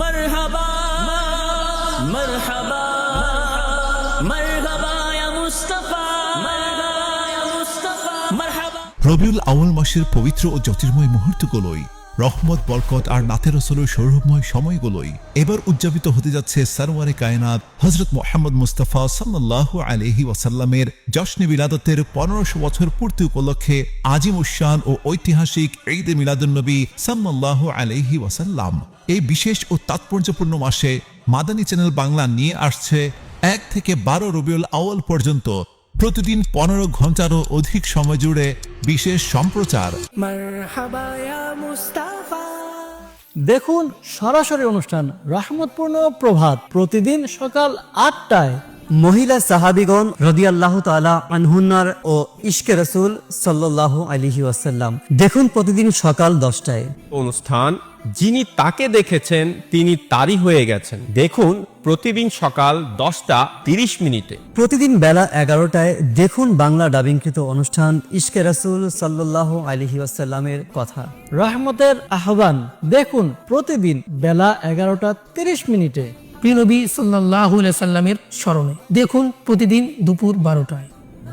मरहबा मरहबा मरहबा या मुस्तफा मरहबा। রবিউল আউয়াল মাসের পবিত্র ও জ্যোতির্ময় মুহূর্তগুলোই, রহমত, বরকত আর নাতে রাসূলের সৌরভময় সময়গুলোই এবার উদযাপিত হতে যাচ্ছে সরওয়ারে কায়নাত হযরত মুহাম্মদ মুস্তাফা সাল্লাল্লাহু আলাইহি ওয়াসাল্লামের জশ্নে মিলাদতের 1500 বছর পূর্তি উপলক্ষে আজিম উশান ও ঐতিহাসিক ঈদে মিলাদুন্নবী সাল্লাল্লাহু আলাইহি ওয়াসাল্লাম। এই বিশেষ ও তাৎপর্যপূর্ণ মাসে মাদানী চ্যানেল বাংলা নিয়ে আসছে 1 থেকে 12 রবিউল আউয়াল পর্যন্ত প্রতিদিন 15 ঘন্টারও অধিক সময় জুড়ে বিশেষ সম্প্রচার। मरहबा या मुस्तफा। দেখুন সরাসরি অনুষ্ঠান রহমতপূর্ণ প্রভাত প্রতিদিন সকাল 8টায়। মহিলা সাহাবিগণ রাদিয়াল্লাহু তাআলা আনহুন্নার ও ইশকে রাসূল সাল্লাল্লাহু আলাইহি ওয়াসাল্লাম দেখুন প্রতিদিন সকাল 10টায়। অনুষ্ঠান যিনি তাকে দেখেছেন তিনি তারই হয়ে গেছেন, দেখুন প্রতিদিন সকাল 10:30 প্রতিদিন বেলা 11টায় দেখুন বাংলা ডাবিংকৃত অনুষ্ঠান ইশকে রাসূল সাল্লাল্লাহু আলাইহি ওয়াসাল্লামের কথা। রহমতের আহ্বান দেখুন প্রতিদিন বেলা 11:30। প্রিয় নবী সাল্লাল্লাহু আলাইহি সাল্লামের স্মরণে দেখুন প্রতিদিন দুপুর 12টায়।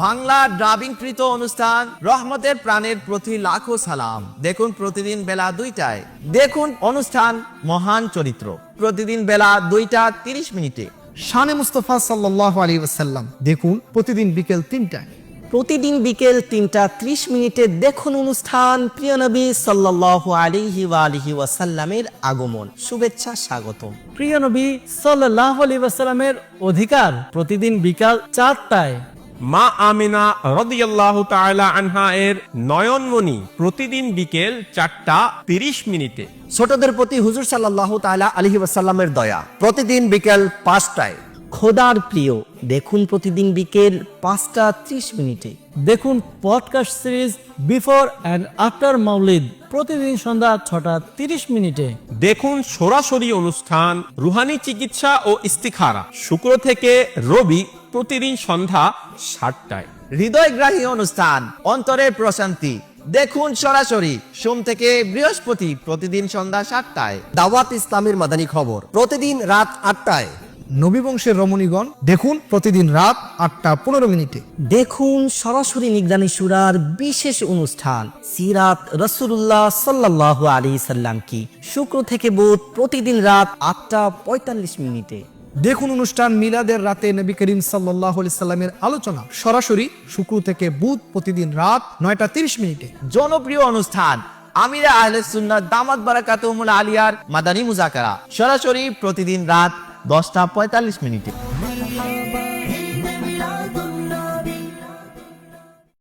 বাংলা ডাবিংকৃত অনুষ্ঠান রহমতের প্রাণের প্রতি লাখো সালাম দেখুন প্রতিদিন বেলা 2টায়। দেখুন অনুষ্ঠান মহান চরিত্র প্রতিদিন বেলা 2:30। শানে মুস্তাফা সাল্লাল্লাহু আলাইহি ওয়াসাল্লাম দেখুন প্রতিদিন বিকেল 3টায়। প্রতিদিন বিকেল 3:30 দেখুন অনুষ্ঠান প্রিয় নবী সাল্লাল্লাহু আলাইহি ওয়াসাল্লামের আগমন, শুভেচ্ছা, স্বাগতম। প্রিয় নবী সাল্লাল্লাহু আলাইহি ওয়াসাল্লামের অধিকার প্রতিদিন বিকাল 4টায়। মা আমিনা রাদিয়াল্লাহু তাআলা আনহা এর নয়নমণি প্রতিদিন বিকেল 4:30। ছোটদের প্রতি হুজুর সাল্লাল্লাহু তাআলা আলাইহি ওয়াসাল্লামের দয়া প্রতিদিন বিকেল 5টায়। খোদার প্রিয় দেখুন প্রতিদিন বিকেল 5:30। দেখুন podcast series before and after মাউলিদ প্রতিদিন সন্ধ্যা 6:30। দেখুন সরাসরি অনুষ্ঠান রুহানি চিকিৎসা ও ইস্তিখারা শুক্র থেকে রবি প্রতিদিন সন্ধ্যা 7টায়। হৃদয়গ্রাহী অনুষ্ঠান অন্তরের প্রশান্তি দেখুন সরাসরি সোম থেকে বৃহস্পতি প্রতিদিন সন্ধ্যা 7টায়। দাওয়াত ইসলামের মাদানী খবর প্রতিদিন রাত 8টায়। নবী বংশের রমণীগণ দেখুন প্রতিদিন রাত 8:15। দেখুন সরাসরি নিগরানি সুরার বিশেষ অনুষ্ঠান সিরাত রাসূলুল্লাহ সাল্লাল্লাহু আলাইহি সাল্লাম কি শুক্র থেকে বুধ প্রতিদিন রাত 8:45। দেখুন অনুষ্ঠান মিলাদের রাতে নবী করিম সাল্লাল্লাহু আলাইহি সাল্লামের আলোচনা সরাসরি শুক্র থেকে বুধ প্রতিদিন রাত 9:30। জনপ্রিয় অনুষ্ঠান আমিরা আহলে সুন্নাত দামাত বারাকাতুহুল আলিয়ার মাদানী মুজাকারা সরাসরি প্রতিদিন রাত 10:45।